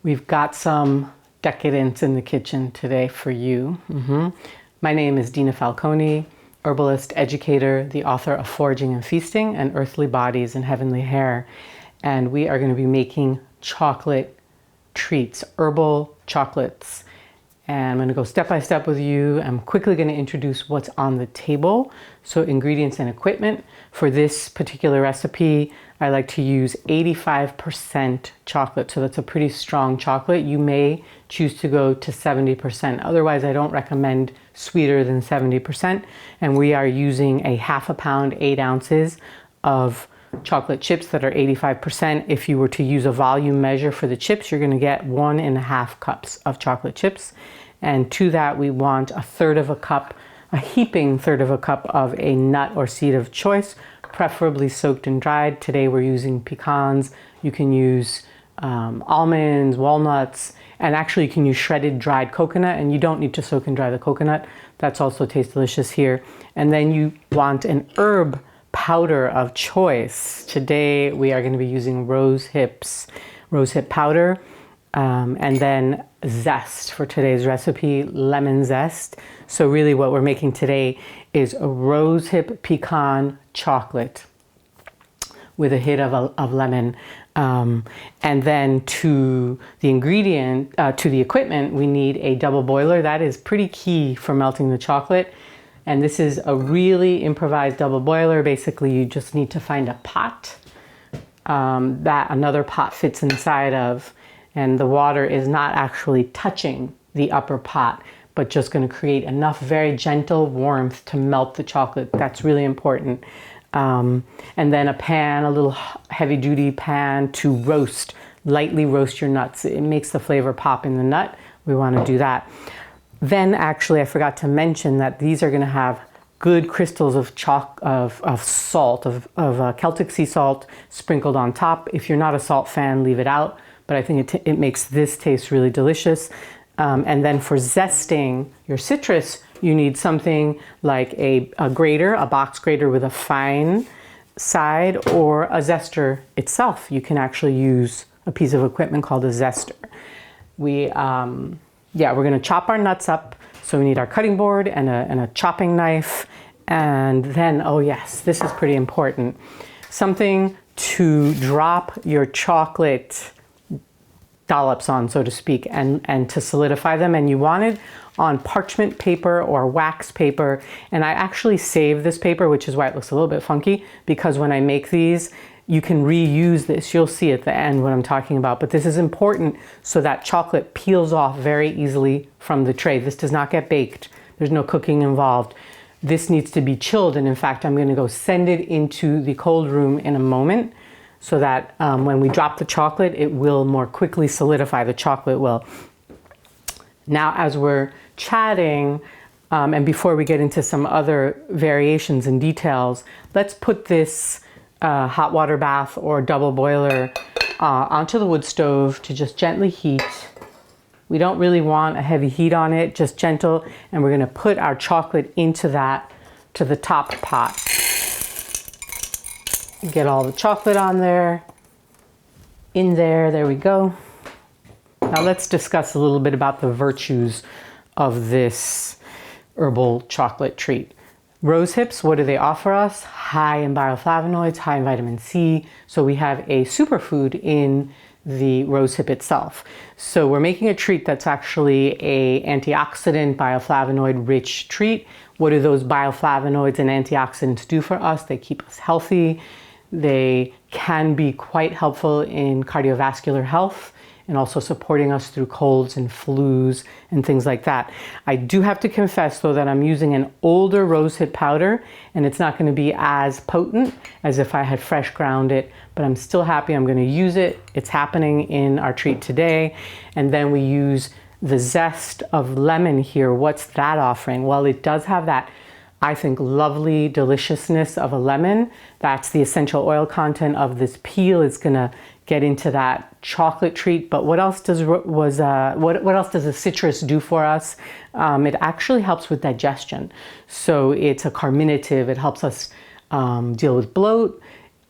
We've got some decadence in the kitchen today for you. My name is Dina Falconi, herbalist, educator, the author of Foraging and Feasting and Earthly Bodies and Heavenly Hair. And we are going to be making chocolate treats, herbal chocolates. And I'm going to go step by step with you. I'm quickly going to introduce what's on the table. So ingredients and equipment. For this particular recipe, I like to use 85% chocolate. So that's a pretty strong chocolate. You may choose to go to 70%. Otherwise, I don't recommend sweeter than 70%. And we are using a half a pound, 8 ounces of chocolate chips that are 85%. If you were to use a volume measure for the chips, you're going to get 1.5 cups of chocolate chips. And to that, we want a third of a cup, a heaping third of a cup of a nut or seed of choice, preferably soaked and dried. Today we're using pecans. You can use almonds, walnuts, and actually you can use shredded dried coconut, and you don't need to soak and dry the coconut. That's also tastes delicious here. And then you want an herb powder of choice. Today we are going to be using rosehip powder, and then zest for today's recipe, lemon zest. So really what we're making today is a rosehip pecan chocolate with a hit of lemon. And then to the equipment, we need a double boiler. That is pretty key for melting the chocolate. And this is a really improvised double boiler. Basically, you just need to find a pot that another pot fits inside of. And the water is not actually touching the upper pot, but just going to create enough very gentle warmth to melt the chocolate. That's really important. And then a pan, a little heavy duty pan to lightly roast your nuts. It makes the flavor pop in the nut. We want to do that. Then actually I forgot to mention that these are going to have good crystals of salt, of Celtic sea salt sprinkled on top. If you're not a salt fan, leave it out. But I think it makes this taste really delicious. And then for zesting your citrus, you need something like a grater, a box grater with a fine side, or a zester itself. You can actually use a piece of equipment called a zester. We're going to chop our nuts up. So we need our cutting board and a chopping knife. And then, oh yes, this is pretty important. Something to drop your chocolate dollops on, so to speak, and to solidify them. And you want it on parchment paper or wax paper. And I actually save this paper, which is why it looks a little bit funky, because when I make these, you can reuse this. You'll see at the end what I'm talking about. But this is important so that chocolate peels off very easily from the tray. This does not get baked. There's no cooking involved. This needs to be chilled. And in fact, I'm going to go send it into the cold room in a moment, so that when we drop the chocolate, it will more quickly solidify. The chocolate will. Now, as we're chatting, and before we get into some other variations and details, let's put this hot water bath or double boiler onto the wood stove to just gently heat. We don't really want a heavy heat on it, just gentle. And we're going to put our chocolate into the top pot. Get all the chocolate on there, there we go. Now let's discuss a little bit about the virtues of this herbal chocolate treat. Rose hips, what do they offer us? High in bioflavonoids, high in vitamin C. So we have a superfood in the rose hip itself. So we're making a treat that's actually a antioxidant, bioflavonoid rich treat. What do those bioflavonoids and antioxidants do for us? They keep us healthy. They can be quite helpful in cardiovascular health and also supporting us through colds and flus and things like that. I do have to confess, though, that I'm using an older rosehip powder, and it's not going to be as potent as if I had fresh ground it, but I'm still happy I'm going to use it. It's happening in our treat today. And then we use the Zest of Lemon here. What's that offering? Well, it does have that, I think, lovely deliciousness of a lemon. That's the essential oil content of this peel. It's gonna get into that chocolate treat. But what else does a citrus do for us? It actually helps with digestion. So it's a carminative. It helps us deal with bloat.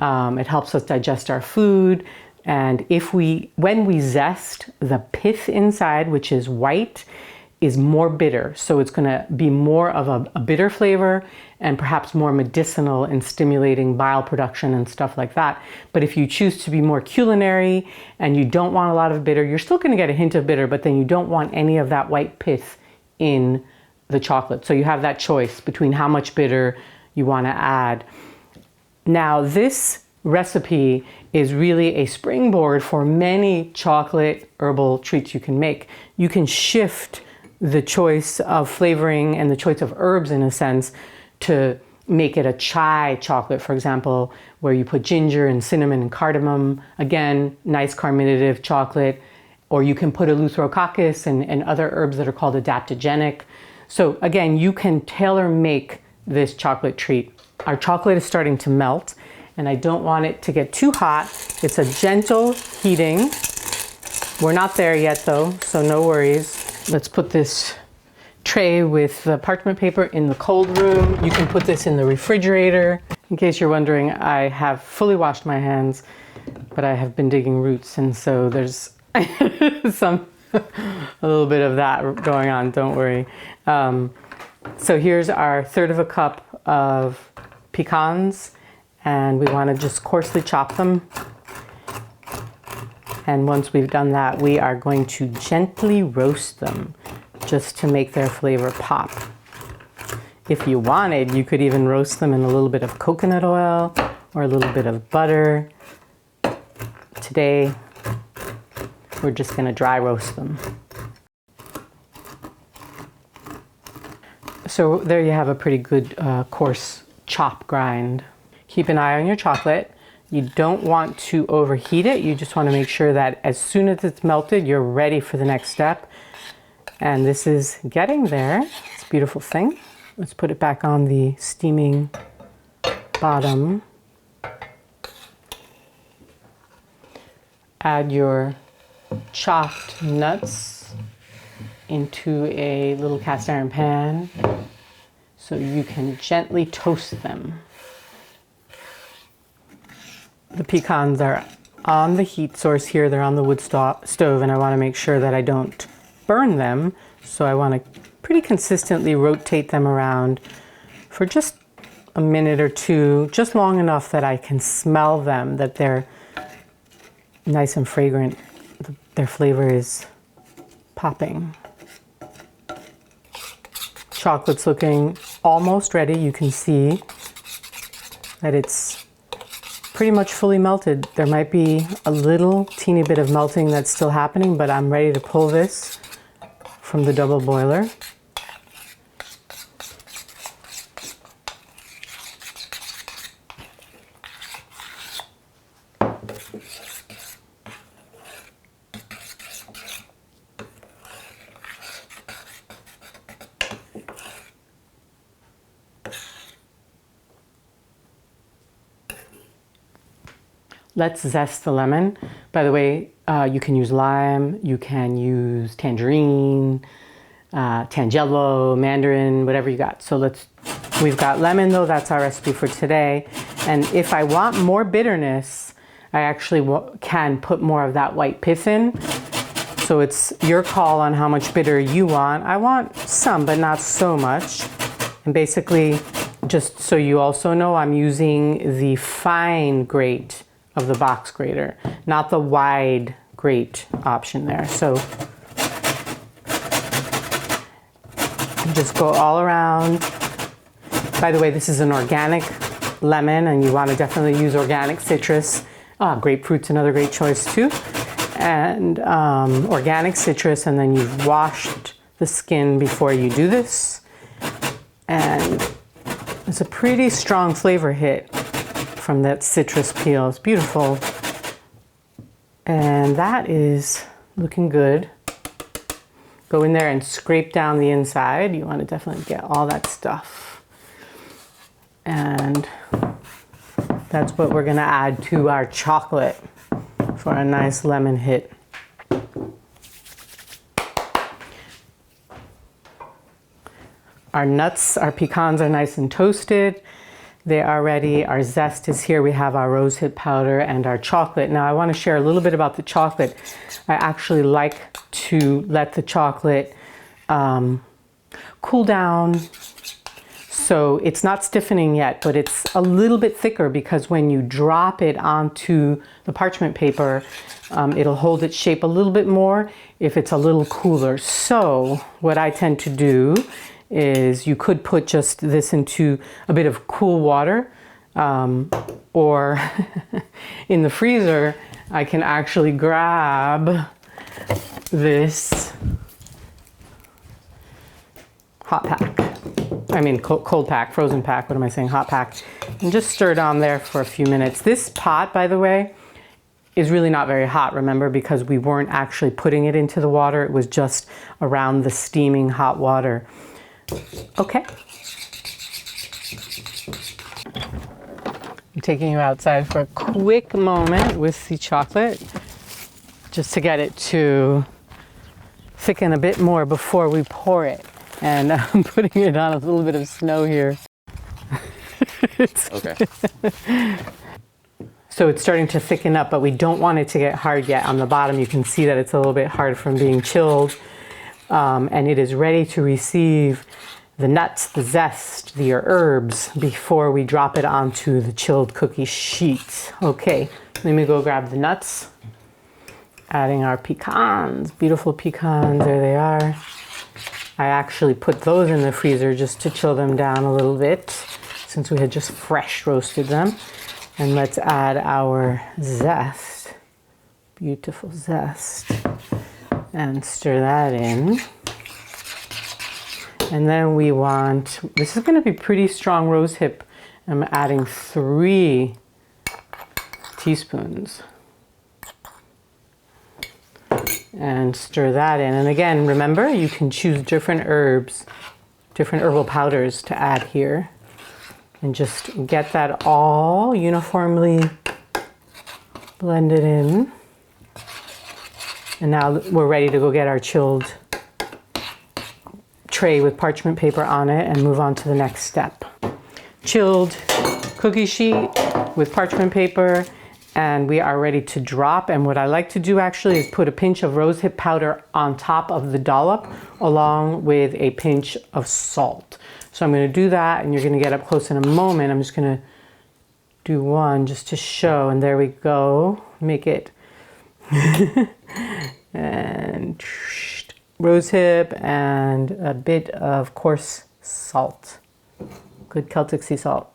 It helps us digest our food. And when we zest, the pith inside, which is white, is more bitter. So it's gonna be more of a bitter flavor and perhaps more medicinal and stimulating bile production and stuff like that. But if you choose to be more culinary and you don't want a lot of bitter, you're still gonna get a hint of bitter, but then you don't want any of that white pith in the chocolate. So you have that choice between how much bitter you wanna add. Now this recipe is really a springboard for many chocolate herbal treats you can make. You can shift the choice of flavoring and the choice of herbs, in a sense, to make it a chai chocolate, for example, where you put ginger and cinnamon and cardamom. Again, nice carminative chocolate. Or you can put eleutherococcus and other herbs that are called adaptogenic. So again, you can tailor make this chocolate treat. Our chocolate is starting to melt, and I don't want it to get too hot. It's a gentle heating. We're not there yet though, so no worries. Let's put this tray with the parchment paper in the cold room. You can put this in the refrigerator. In case you're wondering, I have fully washed my hands, but I have been digging roots, and so there's a little bit of that going on, don't worry. So here's our 1/3 cup of pecans, and we want to just coarsely chop them. And once we've done that, we are going to gently roast them just to make their flavor pop. If you wanted, you could even roast them in a little bit of coconut oil or a little bit of butter. Today, we're just going to dry roast them. So there you have a pretty good coarse chop grind. Keep an eye on your chocolate. You don't want to overheat it. You just want to make sure that as soon as it's melted, you're ready for the next step. And this is getting there. It's a beautiful thing. Let's put it back on the steaming bottom. Add your chopped nuts into a little cast iron pan so you can gently toast them. The pecans are on the heat source here. They're on the wood stove, and I want to make sure that I don't burn them. So I want to pretty consistently rotate them around for just a minute or two, just long enough that I can smell them, that they're nice and fragrant. Their flavor is popping. Chocolate's looking almost ready. You can see that it's pretty much fully melted. There might be a little teeny bit of melting that's still happening, but I'm ready to pull this from the double boiler. Let's zest the lemon. By the way, you can use lime, you can use tangerine, tangelo, mandarin, whatever you got. So we've got lemon though, that's our recipe for today. And if I want more bitterness, I actually can put more of that white pith in. So it's your call on how much bitter you want. I want some, but not so much. And basically, just so you also know, I'm using the fine grate of the box grater, not the wide grate option there. So just go all around. By the way, this is an organic lemon, and you want to definitely use organic citrus. Grapefruit's another great choice too. And organic citrus, and then you've washed the skin before you do this. And it's a pretty strong flavor hit from that citrus peel. It's beautiful. And that is looking good. Go in there and scrape down the inside. You want to definitely get all that stuff. And that's what we're going to add to our chocolate for a nice lemon hit. Our nuts, our pecans are nice and toasted. They are ready. Our zest is here. We have our rosehip powder and our chocolate. Now I want to share a little bit about the chocolate. I actually like to let the chocolate cool down. So it's not stiffening yet, but it's a little bit thicker because when you drop it onto the parchment paper, it'll hold its shape a little bit more if it's a little cooler. So what I tend to do is you could put just this into a bit of cool water, or in the freezer, I can actually grab this hot pack. I mean cold pack, frozen pack, what am I saying, hot pack, and just stir it on there for a few minutes. This pot, by the way, is really not very hot, remember, because we weren't actually putting it into the water. It was just around the steaming hot water. Okay. I'm taking you outside for a quick moment with the chocolate, just to get it to thicken a bit more before we pour it. And I'm putting it on a little bit of snow here. Okay. So it's starting to thicken up, but we don't want it to get hard yet. On the bottom, you can see that it's a little bit hard from being chilled. And it is ready to receive the nuts, the zest, the herbs before we drop it onto the chilled cookie sheet. Okay, let me go grab the nuts. Adding our pecans, beautiful pecans, there they are. I actually put those in the freezer just to chill them down a little bit since we had just fresh roasted them. And let's add our zest, beautiful zest, and stir that in. And then we want, this is going to be pretty strong rosehip. I'm adding 3 teaspoons. And stir that in. And again, remember, you can choose different herbs, different herbal powders to add here. And just get that all uniformly blended in. And now we're ready to go get our chilled tray with parchment paper on it and move on to the next step. Chilled cookie sheet with parchment paper, and we are ready to drop. And what I like to do actually is put a pinch of rosehip powder on top of the dollop along with a pinch of salt. So I'm going to do that, and you're going to get up close in a moment. I'm just going to do one just to show, and there we go. Make it and rosehip and a bit of coarse salt, good Celtic sea salt.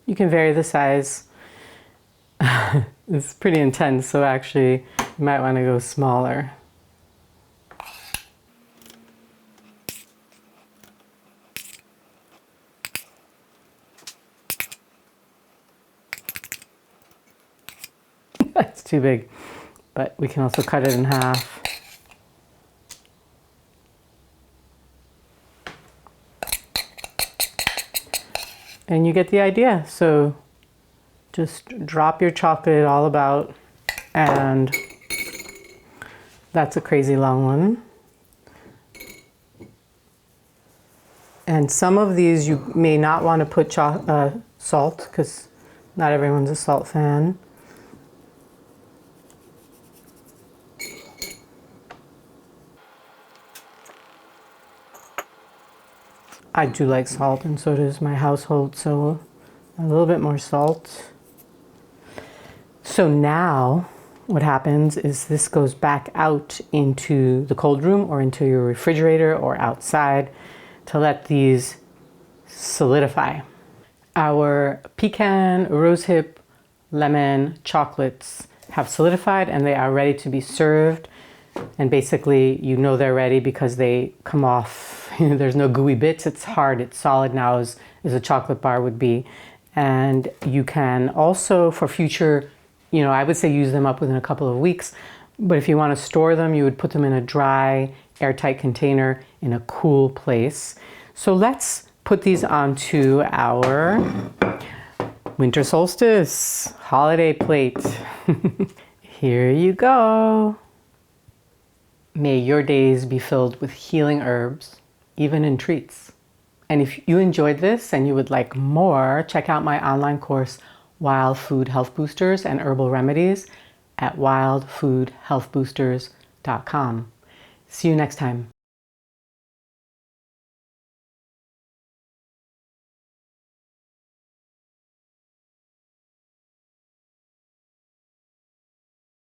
You can vary the size. It's pretty intense, so actually you might want to go smaller. That's too big, but we can also cut it in half. And you get the idea. So just drop your chocolate all about, and that's a crazy long one. And some of these you may not want to put salt, because not everyone's a salt fan. I do like salt, and so does my household, so a little bit more salt. So now what happens is this goes back out into the cold room or into your refrigerator or outside to let these solidify. Our pecan, rosehip, lemon chocolates have solidified, and they are ready to be served. And basically, you know they're ready because they come off. There's no gooey bits. It's hard. It's solid now, as a chocolate bar would be. And you can also, for future You know, I would say use them up within a couple of weeks, but if you want to store them, you would put them in a dry, airtight container in a cool place. So let's put these onto our winter solstice holiday plate. Here you go. May your days be filled with healing herbs, even in treats. And if you enjoyed this and you would like more, check out my online course, Wild Food Health Boosters and Herbal Remedies, at wildfoodhealthboosters.com. See you next time.